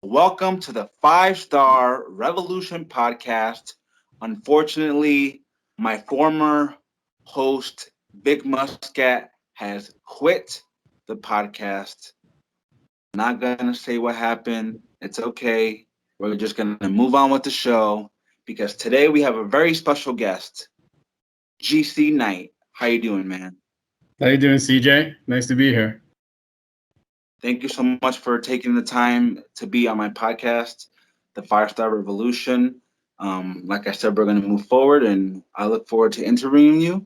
Welcome to the Five Star Revolution podcast. Unfortunately, my former host, Big Muscat, has quit the podcast. Not going to say what happened. It's okay. We're just going to move on with the show because today we have a very special guest, GC Knight. How you doing, man? How you doing, CJ? Nice to be here. Thank you so much for taking the time to be on my podcast, The Five Star Revolution. Like I said, we're going to move forward, and I look forward to interviewing you.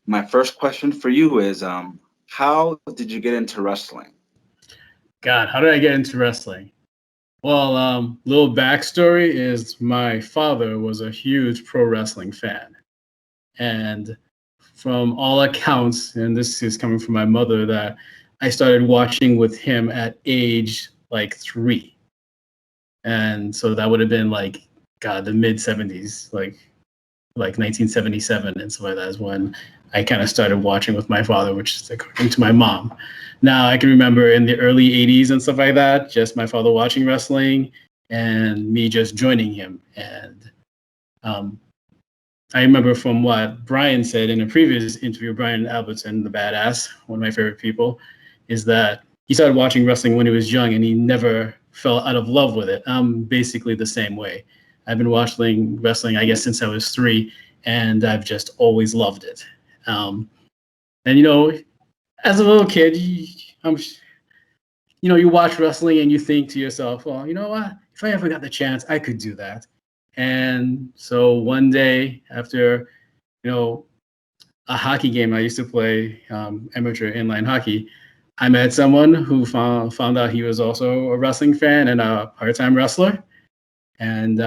My first question for you is, how did you get into wrestling? God, how did I get into wrestling? Well, little backstory is my father was a huge pro wrestling fan. And from all accounts, and this is coming from my mother, that I started watching with him at age like 3. And so that would have been like, God, the mid 70s, like 1977 and stuff like that is when I kind of started watching with my father, which is according to my mom. Now I can remember in the early 80s and stuff like that, just my father watching wrestling and me just joining him. And um, I remember from what Brian said in a previous interview, Brian Albertson, the badass, one of my favorite people, is that he started watching wrestling when he was young and he never fell out of love with it. I'm basically the same way. I've been watching wrestling, I guess, since I was 3, and I've just always loved it. Um, and as a little kid, you watch wrestling and you think to yourself, well, you know what? If I ever got the chance, I could do that. And so one day after, you know, a hockey game I used to play, amateur inline hockey, I met someone who found out he was also a wrestling fan and a part-time wrestler, and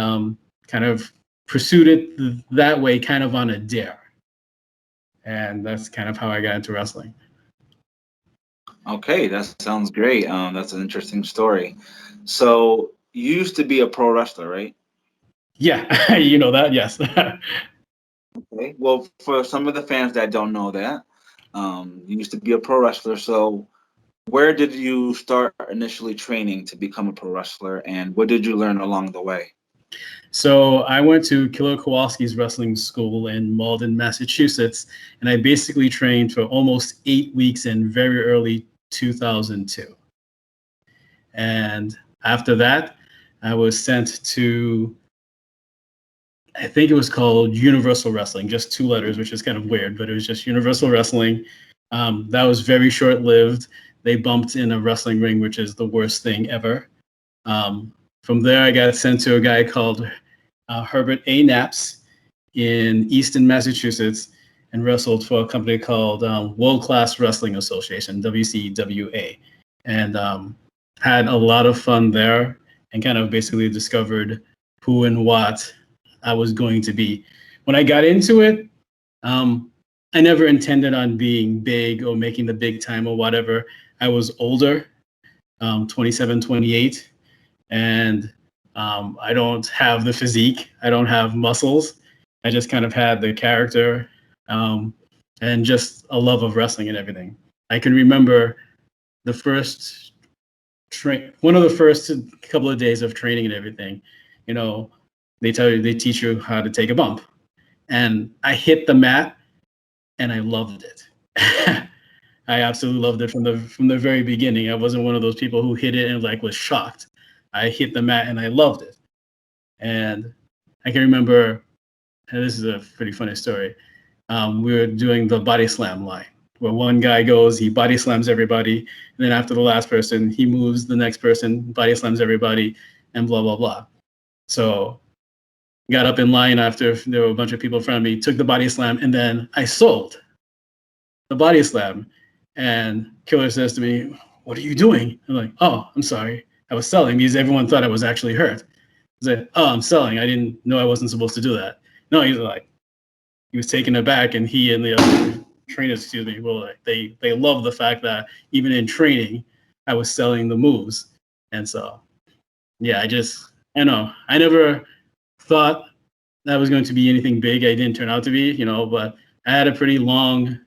kind of pursued it that way, kind of on a dare. And that's kind of how I got into wrestling. Okay, that sounds great. That's an interesting story. So you used to be a pro wrestler, right? Yeah, you know that, yes. Okay. Well, for some of the fans that don't know that, you used to be a pro wrestler. So where did you start initially training to become a pro wrestler, and what did you learn along the way? So I went to Killer Kowalski's wrestling school in Malden, Massachusetts, and I basically trained for almost 8 weeks in very early 2002. And after that, I was sent to, I think it was called Universal Wrestling, just 2 letters, which is kind of weird, but it was just Universal Wrestling. That was very short lived. They bumped in a wrestling ring, which is the worst thing ever. Um, from there, I got sent to a guy called Herbert A. Knapp's in Easton, Massachusetts, and wrestled for a company called World Class Wrestling Association, WCWA, and had a lot of fun there and kind of basically discovered who and what I was going to be. When I got into it, I never intended on being big or making the big time or whatever. I was older, 27, 28, and I don't have the physique. I don't have muscles. I just kind of had the character, um, and just a love of wrestling and everything. I can remember the first one of the first couple of days of training and everything. You know, they teach you how to take a bump, and I hit the mat, and I loved it. I absolutely loved it from the very beginning. I wasn't one of those people who hit it and like was shocked. I hit the mat and I loved it. And I can remember, and this is a pretty funny story. We were doing the body slam line, where one guy goes, he body slams everybody, and then after the last person, he moves the next person, body slams everybody, and blah blah blah. So got up in line after there were a bunch of people in front of me, took the body slam, and then I sold the body slam. And Killer says to me, "What are you doing?" I'm like, "Oh, I'm sorry. I was selling because everyone thought I was actually hurt." He's like, "Oh, I'm selling. I didn't know I wasn't supposed to do that." No, he's like, he was taken aback, and he and the other trainers, excuse me, well, like, they love the fact that even in training, I was selling the moves. And so, yeah, I know, I never thought that was going to be anything big. I didn't turn out to be, but I had a pretty long,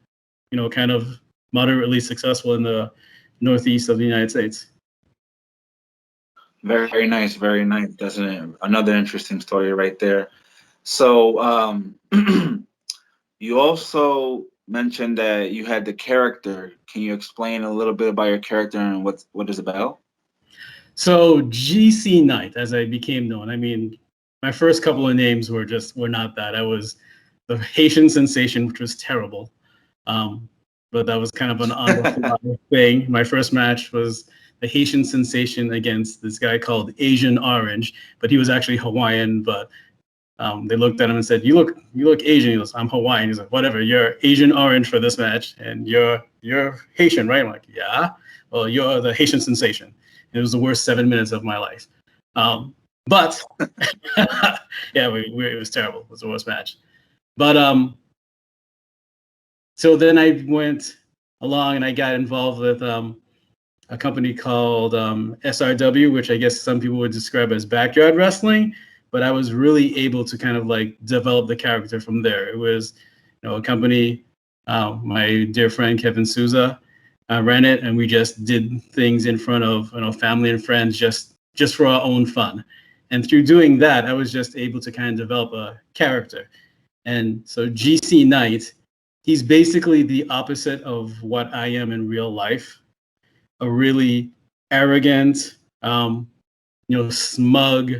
kind of moderately successful in the Northeast of the United States. Very nice, very nice. That's another interesting story right there. So, you also mentioned that you had the character. Can you explain a little bit about your character and what is about? So GC Knight, as I became known, I mean, my first couple of names were not that. I was the Haitian sensation, which was terrible. But that was kind of an on the fly thing. My first match was the Haitian sensation against this guy called Asian Orange, but he was actually Hawaiian. But they looked at him and said, you look Asian." He goes, "I'm Hawaiian." He's like, "Whatever, you're Asian Orange for this match, and you're Haitian, right?" I'm like, "Yeah." "Well, you're the Haitian sensation." And it was the worst 7 minutes of my life. But yeah, it was terrible. It was the worst match. But so then I went along and I got involved with a company called SRW, which I guess some people would describe as backyard wrestling. But I was really able to kind of like develop the character from there. It was, a company. My dear friend Kevin Souza ran it, and we just did things in front of family and friends, just for our own fun. And through doing that, I was just able to kind of develop a character. And so GC Knight, he's basically the opposite of what I am in real life. A really arrogant, smug,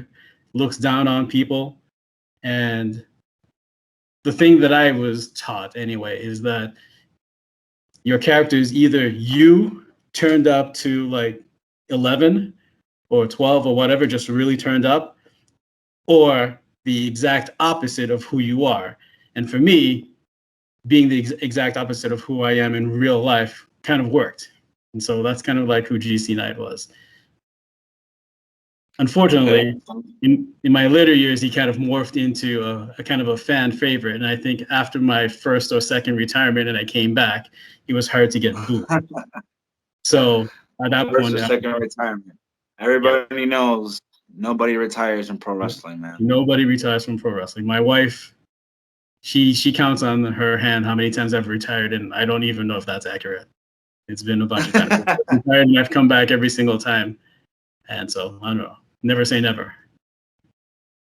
looks down on people. And the thing that I was taught anyway is that your character is either you turned up to like 11 or 12 or whatever, just really turned up, or the exact opposite of who you are. And for me, being the exact opposite of who I am in real life kind of worked. And so that's kind of like who GC Knight was. Okay. Unfortunately, in my later years, he kind of morphed into a kind of a fan favorite. And I think after my first or second retirement and I came back, he was hard to get booed. So at that First point, or second retirement. yeah, Everybody knows nobody retires in pro wrestling, man. nobody retires from pro wrestling. My wife, she counts on her hand how many times I've retired, and I don't even know if that's accurate. It's been a bunch of times. I've retired and I've come back every single time. And so I don't know. Never say never.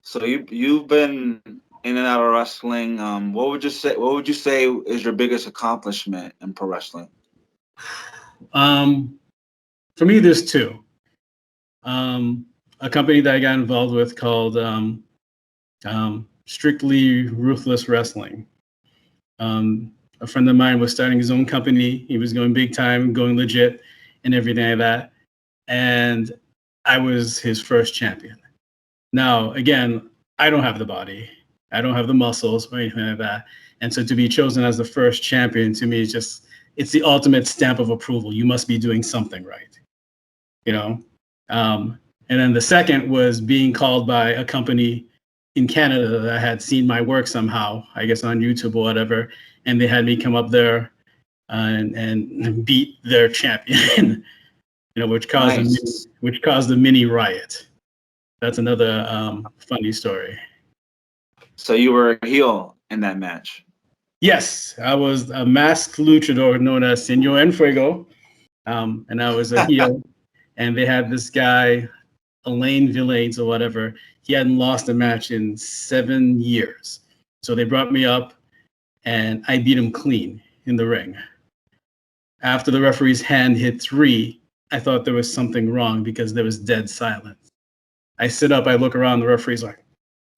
So you've been in and out of wrestling. What would you say is your biggest accomplishment in pro wrestling? Um, for me, there's two. A company that I got involved with called Strictly Ruthless Wrestling. A friend of mine was starting his own company. He was going big time, going legit, and everything like that. And I was his first champion. Now, again, I don't have the body, I don't have the muscles or anything like that. And so to be chosen as the first champion to me is just, it's the ultimate stamp of approval. You must be doing something right, you know? And then the second was being called by a company in Canada that had seen my work somehow, I guess on YouTube or whatever, and they had me come up there and beat their champion, Nice. which caused a mini riot. That's another funny story. So you were a heel in that match. Yes, I was a masked luchador known as Senor Enfuego, and I was a heel. And they had this guy, Elaine Villains or whatever. He hadn't lost a match in 7 years. So they brought me up, and I beat him clean in the ring. After the referee's hand hit 3, I thought there was something wrong because there was dead silence. I sit up, I look around, the referee's like,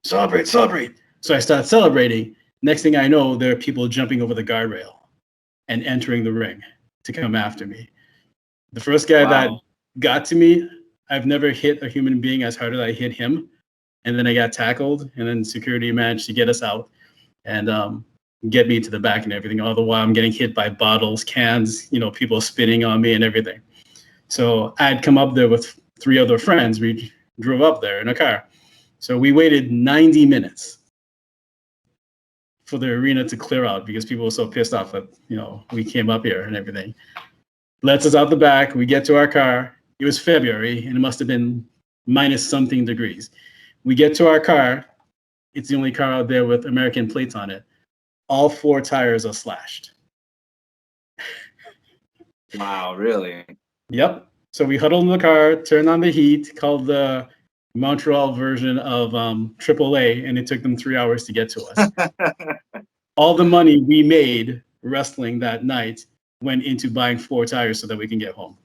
"Celebrate, celebrate." So I start celebrating. Next thing I know, there are people jumping over the guardrail and entering the ring to come after me. The first guy that Wow. got to me, I've never hit a human being as hard as I hit him. And then I got tackled, and then security managed to get us out and get me to the back and everything. All the while, I'm getting hit by bottles, cans, people spitting on me and everything. So I'd come up there with 3 other friends. We drove up there in a car. So we waited 90 minutes for the arena to clear out because people were so pissed off that, we came up here and everything. Lets us out the back. We get to our car. It was February, and it must have been minus something degrees. We get to our car. It's the only car out there with American plates on it. All 4 tires are slashed. Wow, really? Yep. So we huddled in the car, turned on the heat, called the Montreal version of AAA, and it took them 3 hours to get to us. All the money we made wrestling that night went into buying 4 tires so that we can get home.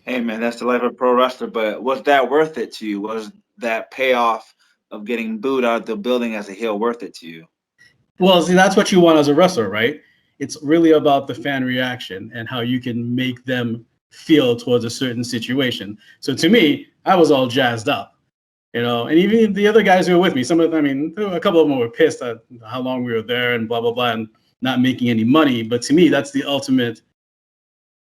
Hey man, that's the life of a pro wrestler. But was that worth it to you? Was that payoff of getting booed out of the building as a heel worth it to you? Well, see, that's what you want as a wrestler, right? It's really about the fan reaction and how you can make them feel towards a certain situation. So to me, I was all jazzed up, and even the other guys who were with me, a couple of them were pissed at how long we were there and blah, blah, blah, and not making any money. But to me, that's the ultimate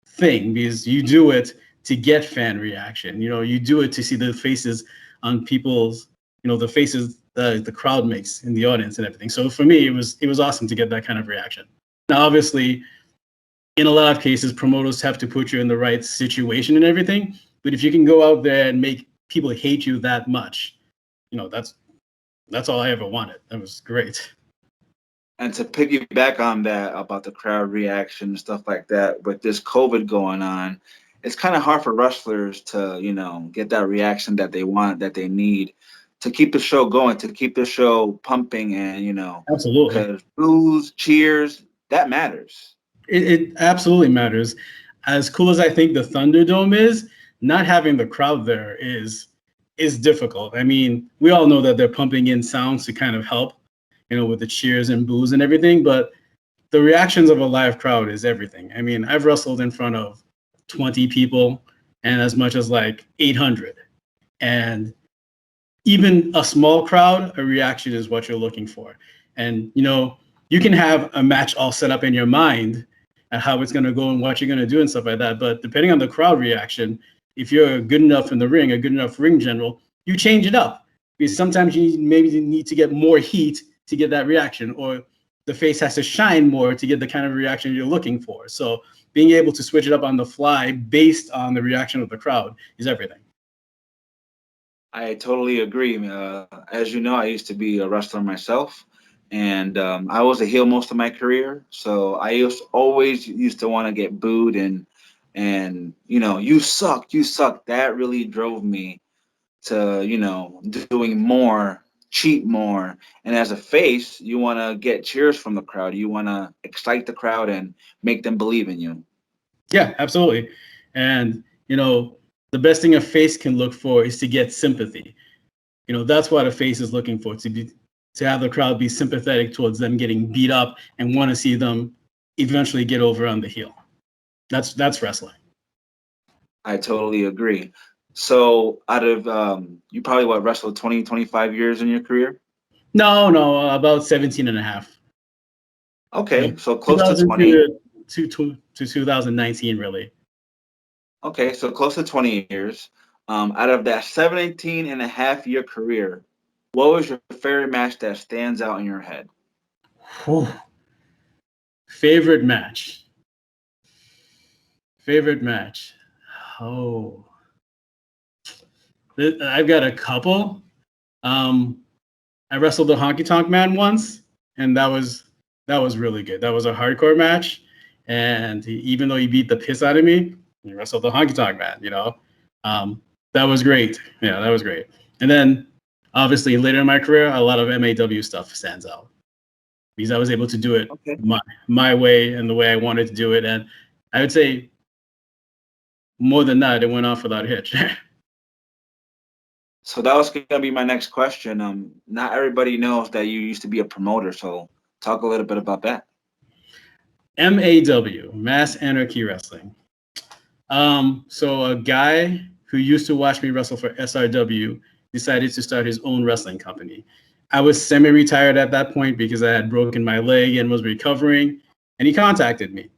thing because you do it to get fan reaction. You do it to see the faces on people's, the faces the crowd makes in the audience and everything. So for me, it was awesome to get that kind of reaction. Now, obviously, in a lot of cases, promoters have to put you in the right situation and everything. But if you can go out there and make people hate you that much, that's all I ever wanted. That was great. And to piggyback on that about the crowd reaction and stuff like that, with this COVID going on, it's kind of hard for wrestlers to, get that reaction that they want, that they need to keep the show going, to keep the show pumping, and Absolutely. because boos, cheers, that matters. It absolutely matters. As cool as I think the Thunderdome is, not having the crowd there is difficult. I mean, we all know that they're pumping in sounds to kind of help, with the cheers and boos and everything, but the reactions of a live crowd is everything. I mean, I've wrestled in front of 20 people and as much as like 800. And even a small crowd, a reaction is what you're looking for. And, you can have a match all set up in your mind and how it's going to go and what you're going to do and stuff like that. But depending on the crowd reaction, if you're good enough in the ring, a good enough ring general, you change it up. Because sometimes you maybe need to get more heat to get that reaction, or the face has to shine more to get the kind of reaction you're looking for. So being able to switch it up on the fly based on the reaction of the crowd is everything. I totally agree. As you know, I used to be a wrestler myself, and I was a heel most of my career. So I always used to want to get booed and you suck, you suck. That really drove me to doing more, cheat more. And as a face, you want to get cheers from the crowd. You want to excite the crowd and make them believe in you. Yeah, absolutely. And, the best thing a face can look for is to get sympathy. That's what a face is looking for, to have the crowd be sympathetic towards them getting beat up and want to see them eventually get over on the heel. That's wrestling. I totally agree. So out of you probably wrestled 20, 25 years in your career? No, about 17 and a half. Okay, so close to 20. 2002 to 2019, really. Okay, so close to 20 years. Out of that 17 and a half year career, what was your favorite match that stands out in your head? Whew. Favorite match. Favorite match. Oh, I've got a couple. Um, I wrestled the Honky Tonk Man once, and that was really good. That was a hardcore match, and even though he beat the piss out of me, he wrestled the Honky Tonk Man. That was great. Yeah, that was great. And then obviously later in my career, a lot of MAW stuff stands out because I was able to do it Okay. my way and the way I wanted to do it, and I would say more than that, it went off without a hitch. So that was gonna be my next question. Not everybody knows that you used to be a promoter, so talk a little bit about that. MAW, Mass Anarchy Wrestling. So a guy who used to watch me wrestle for SRW decided to start his own wrestling company. I was semi-retired at that point because I had broken my leg and was recovering, and he contacted me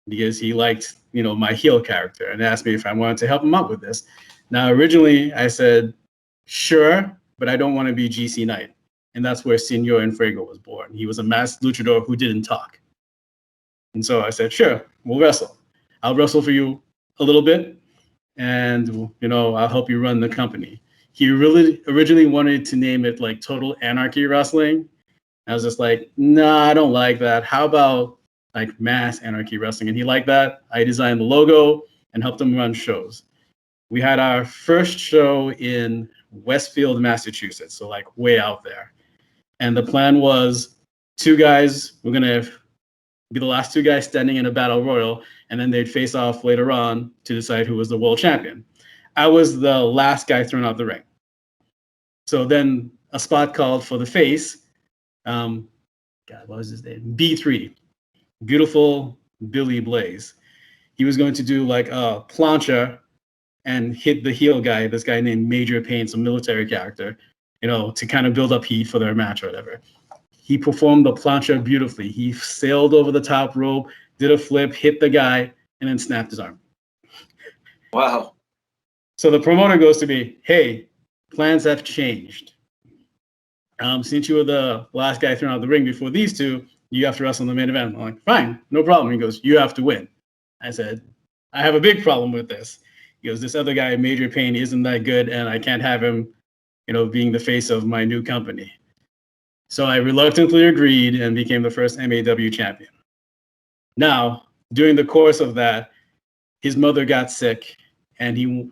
because he liked, my heel character and asked me if I wanted to help him out with this. Now, originally I said, sure, but I don't want to be GC Knight. And that's where Senor Infrago was born. He was a masked luchador who didn't talk. And so I said, sure, we'll wrestle. I'll wrestle for you a little bit, and I'll help you run the company. He really originally wanted to name it like Total Anarchy Wrestling. I was just like, nah, I don't like that. How about like Mass Anarchy Wrestling, and he liked that. I designed the logo and helped him run shows. We had our first show in Westfield, Massachusetts, so like way out there. And the plan was two guys, we're going to be the last two guys standing in a battle royal, and then they'd face off later on to decide who was the world champion. I was the last guy thrown out the ring. So then a spot called for the face. God, what was his name? B3. Beautiful Billy Blaze. He was going to do like a plancha and hit the heel guy, this guy named Major Payne, some military character, to kind of build up heat for their match or whatever. He performed the plancha beautifully. He sailed over the top rope, did a flip, hit the guy, and then snapped his arm. Wow. So the promoter goes to me, hey, plans have changed. Since you were the last guy thrown out of the ring before these two, you have to wrestle in the main event. I'm like, fine, no problem. He goes, you have to win. I said, I have a big problem with this. He goes, this other guy, Major Payne, isn't that good, and I can't have him, being the face of my new company. So I reluctantly agreed and became the first MAW champion. Now, during the course of that, his mother got sick, and he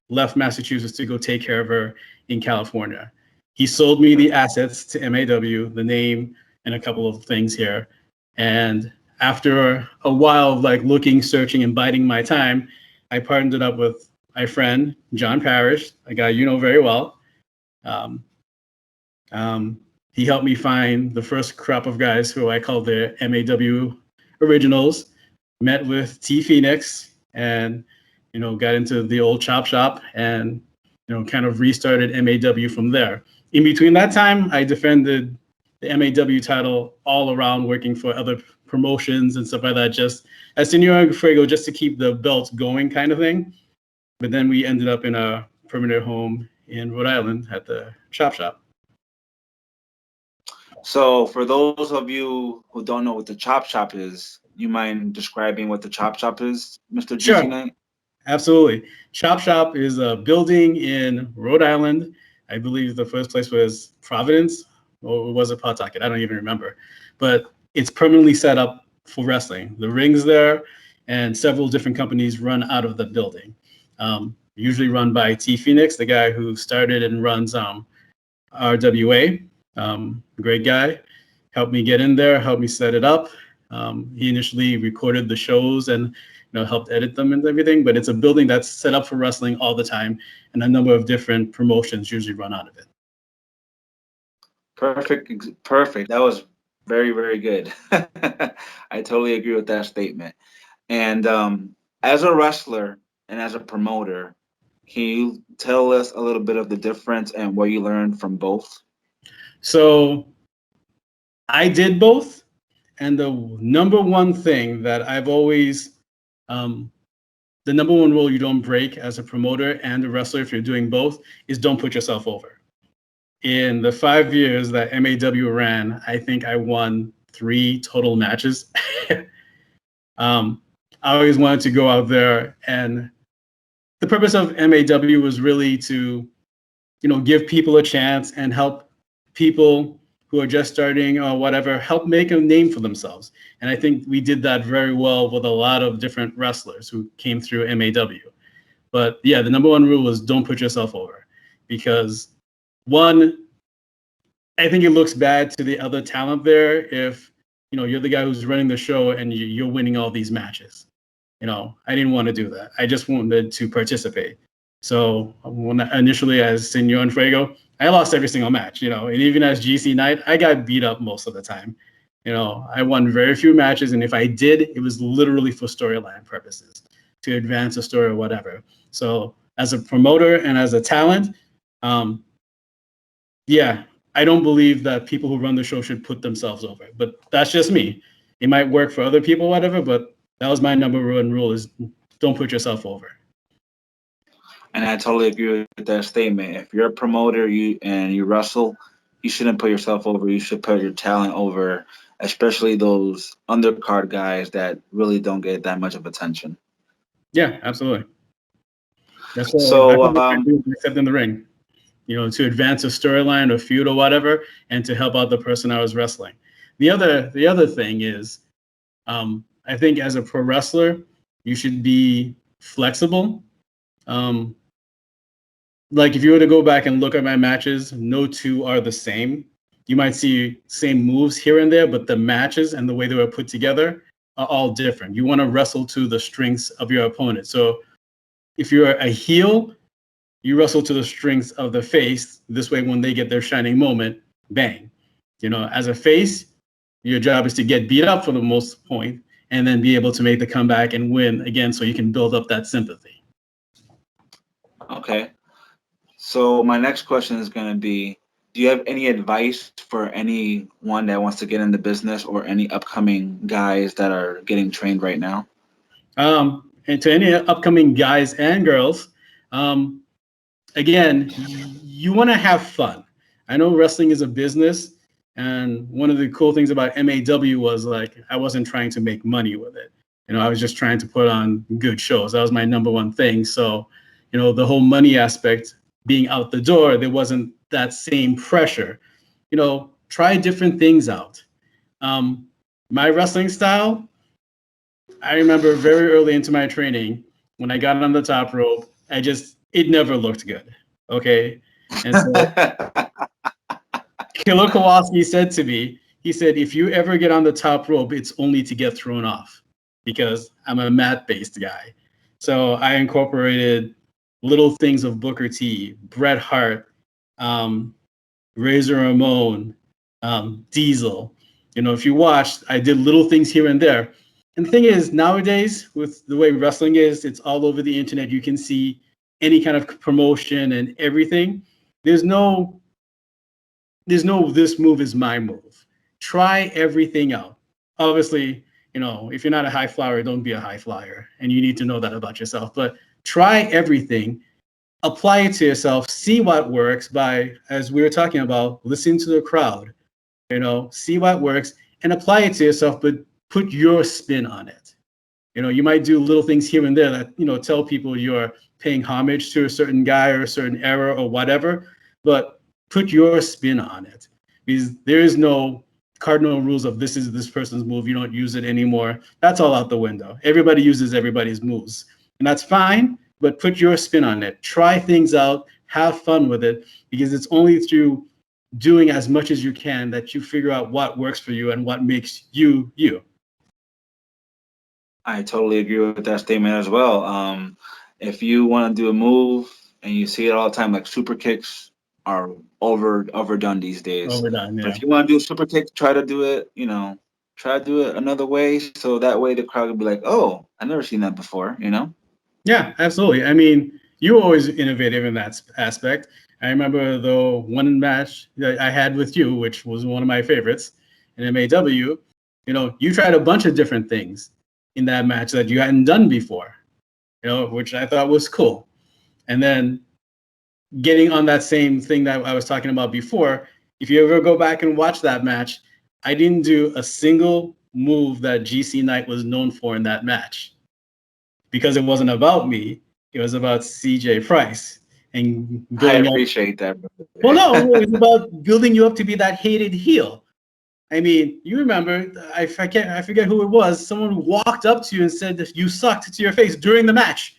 left Massachusetts to go take care of her in California. He sold me the assets to MAW, the name, and a couple of things here. And after a while of like looking, searching, and biding my time, I partnered up with my friend, John Parrish, a guy you know very well. He helped me find the first crop of guys who I called the MAW originals, met with T Phoenix, and got into the old chop shop and kind of restarted MAW from there. In between that time, I defended the MAW title all around, working for other promotions and stuff like that, just as Senor Fuego, just to keep the belt going kind of thing. But then we ended up in a permanent home in Rhode Island at the chop shop. So for those of you who don't know what the chop shop is, you mind describing what the chop shop is, Mr. Sure. GC Knight? Absolutely. Chop Shop is a building in Rhode Island. I believe the first place was Providence, or was it Pawtucket? I don't even remember. But it's permanently set up for wrestling. The ring's there, and several different companies run out of the building. Usually run by T Phoenix, the guy who started and runs RWA. Great guy. Helped me get in there, helped me set it up. He initially recorded the shows and helped edit them and everything, but it's a building that's set up for wrestling all the time, and a number of different promotions usually run out of it. Perfect. That was very, very good. I totally agree with that statement. And as a wrestler and as a promoter, can you tell us a little bit of the difference and what you learned from both? So I did both, and the number one thing that I've always the number one rule you don't break as a promoter and a wrestler, if you're doing both, is don't put yourself over. In the 5 years that MAW ran, I think I won 3 total matches. I always wanted to go out there, and the purpose of MAW was really to, give people a chance and help people who are just starting or whatever, help make a name for themselves. And I think we did that very well with a lot of different wrestlers who came through MAW. But yeah, the number one rule was don't put yourself over, because one, I think it looks bad to the other talent there if, you're the guy who's running the show and you're winning all these matches. I didn't want to do that. I just wanted to participate. So when initially as Senor Fuego, I lost every single match, and even as GC Knight, I got beat up most of the time. I won very few matches, and if I did, it was literally for storyline purposes, to advance a story or whatever. So as a promoter and as a talent, yeah, I don't believe that people who run the show should put themselves over. But that's just me. It might work for other people, whatever, but that was my number one rule, is don't put yourself over. And I totally agree with that statement. If you're a promoter, you wrestle, you shouldn't put yourself over. You should put your talent over, especially those undercard guys that really don't get that much of attention. Yeah, absolutely. That's what So, I do, except in the ring, to advance a storyline or feud or whatever, and to help out the person I was wrestling. The other thing is, I think as a pro wrestler, you should be flexible. Um, like if you were to go back and look at my matches, no two are the same. You might see same moves here and there, but the matches and the way they were put together are all different. You want to wrestle to the strengths of your opponent. So if you're a heel, you wrestle to the strengths of the face. This way, when they get their shining moment, bang. As a face, your job is to get beat up for the most point and then be able to make the comeback and win again so you can build up that sympathy. Okay. So my next question is going to be, do you have any advice for anyone that wants to get in the business or any upcoming guys that are getting trained right now? And to any upcoming guys and girls, um, again, you want to have fun. I know wrestling is a business, and one of the cool things about MAW was like I wasn't trying to make money with it. I was just trying to put on good shows. That was my number one thing. So, the whole money aspect being out the door, there wasn't that same pressure. Try different things out. My wrestling style, I remember very early into my training when I got on the top rope, it never looked good. Okay. And so Killer Kowalski said to me, he said, if you ever get on the top rope, it's only to get thrown off because I'm a mat based guy. So I incorporated little things of Booker T, Bret Hart, um, Razor Ramon, Diesel. If you watched, I did little things here and there. And the thing is, nowadays, with the way wrestling is, it's all over the internet. You can see any kind of promotion and everything. There's no this move is my move. Try everything out. Obviously, if you're not a high flyer, don't be a high flyer. And you need to know that about yourself. But try everything, apply it to yourself, see what works by, as we were talking about, listen to the crowd, see what works and apply it to yourself, but put your spin on it. You might do little things here and there that, tell people you're paying homage to a certain guy or a certain era or whatever, but put your spin on it because there is no cardinal rules of this is this person's move. You don't use it anymore. That's all out the window. Everybody uses everybody's moves and that's fine, but put your spin on it. Try things out, have fun with it because it's only through doing as much as you can that you figure out what works for you and what makes you you. I totally agree with that statement as well. If you want to do a move and you see it all the time, like super kicks are overdone these days. Overdone, But yeah. if you want to do a super kick, try to do it, try to do it another way, so that way the crowd will be like, "Oh, I never seen that before." Yeah, absolutely. I mean, you were always innovative in that aspect. I remember the one match that I had with you, which was one of my favorites in MAW. You tried a bunch of different things in that match that you hadn't done before, which I thought was cool. And then getting on that same thing that I was talking about before, if you ever go back and watch that match, I didn't do a single move that GC Knight was known for in that match because it wasn't about me. It was about CJ Price and I building up. appreciate that. Well, no, it was about building you up to be that hated heel. I mean, you remember, I forget who it was. Someone walked up to you and said that you sucked to your face during the match.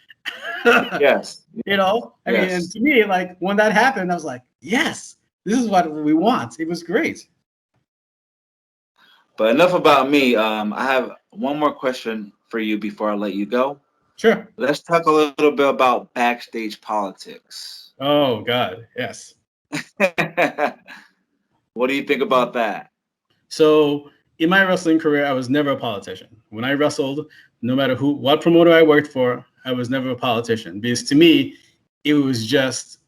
Yes. I mean, and Yes. to me, like when that happened, I was like, yes, this is what we want. It was great. But enough about me. I have one more question for you before I let you go. Sure. Let's talk a little bit about backstage politics. Oh God, yes. What do you think about that? So in my wrestling career, I was never a politician. When I wrestled, no matter what promoter I worked for, I was never a politician because to me, it was just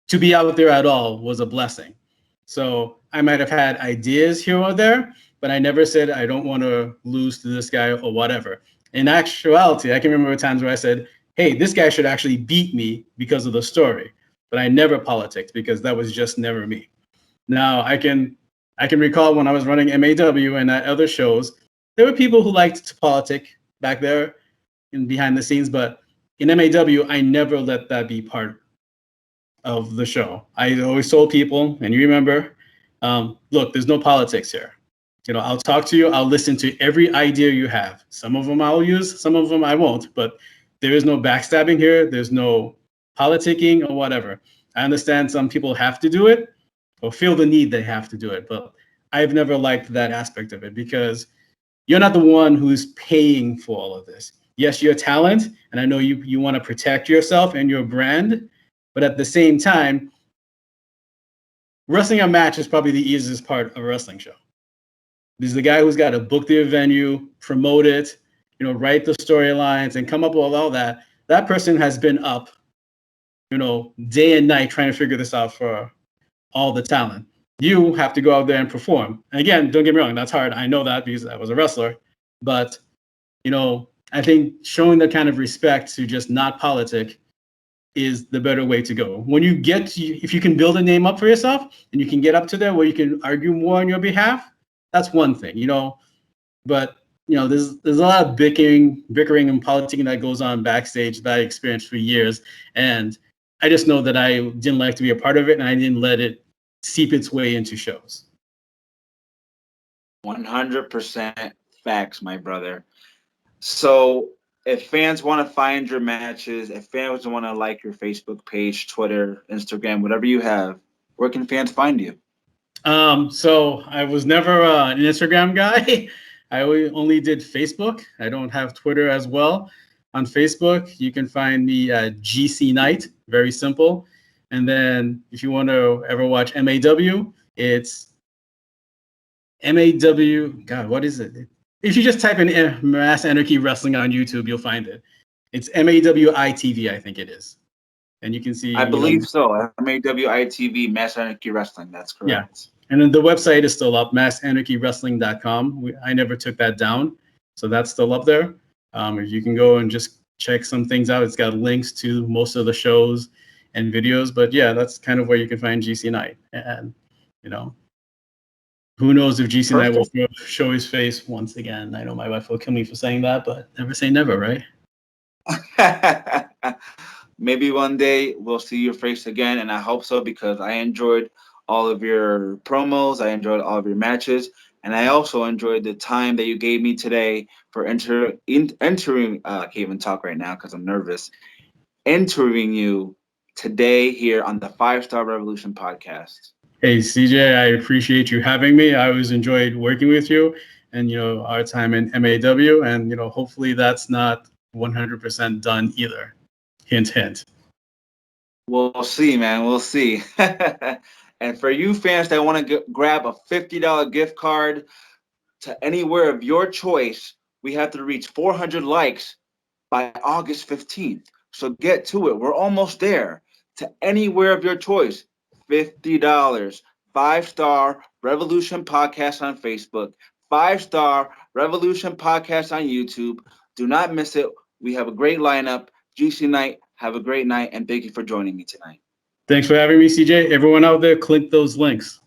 to be out there at all was a blessing. So I might have had ideas here or there, but I never said I don't want to lose to this guy or whatever. In actuality, I can remember times where I said, hey, this guy should actually beat me because of the story. But I never politicked because that was just never me. Now I can recall when I was running MAW and at other shows, there were people who liked to politic back there in behind the scenes, but in MAW, I never let that be part of the show. I always told people, and you remember, look, there's no politics here. I'll talk to you. I'll listen to every idea you have. Some of them I'll use, some of them I won't. But there is no backstabbing here. There's no politicking or whatever. I understand some people have to do it or feel the need they have to do it, but I've never liked that aspect of it because you're not the one who's paying for all of this. Yes, you're a talent, and I know you want to protect yourself and your brand, but at the same time, wrestling a match is probably the easiest part of a wrestling show. This is the guy who's got to book their venue, promote it, write the storylines, and come up with all that. That person has been up, day and night trying to figure this out for all the talent. You have to go out there and perform. And again, don't get me wrong, that's hard. I know that because I was a wrestler. But, I think showing the kind of respect to just not politic is the better way to go. When if you can build a name up for yourself and you can get up to there where you can argue more on your behalf, that's one thing, But there's a lot of bickering and politicking that goes on backstage that I experienced for years, and I just know that I didn't like to be a part of it, and I didn't let it seep its way into shows. 100% facts, my brother. So if fans want to find your matches, if fans want to like your Facebook page, Twitter, Instagram, whatever you have, where can fans find you? So I was never an Instagram guy. I only did Facebook. I don't have Twitter as well. On Facebook, you can find me at GC Knight. Very simple. And then if you want to ever watch MAW, it's MAW. God, what is it? If you just type in Mass Anarchy Wrestling on YouTube, you'll find it. It's MAWITV, I think it is. And you can see. I believe so. MAWITV, Mass Anarchy Wrestling. That's correct. Yeah. And then the website is still up, massanarchywrestling.com. I never took that down. So that's still up there. If you can go and just check some things out, it's got links to most of the shows and videos. But yeah, that's kind of where you can find GC Knight. And, who knows if GC Knight will show his face once again. I know my wife will kill me for saying that, but never say never, right? Maybe one day we'll see your face again, and I hope so because I enjoyed all of your promos. I enjoyed all of your matches, and I also enjoyed the time that you gave me today for entering. I can't even talk right now because I'm nervous. Interviewing you today here on the 5-Star Revolution podcast. Hey, CJ, I appreciate you having me. I always enjoyed working with you and, our time in MAW. And, hopefully that's not 100% done either. Hint, hint. We'll see, man. We'll see. And for you fans that want to grab a $50 gift card to anywhere of your choice, we have to reach 400 likes by August 15th. So get to it. We're almost there. To anywhere of your choice, $50. 5-Star Revolution Podcast on Facebook. 5-Star Revolution Podcast on YouTube. Do not miss it. We have a great lineup. GC Knight, have a great night, and thank you for joining me tonight. Thanks for having me, CJ. Everyone out there, click those links.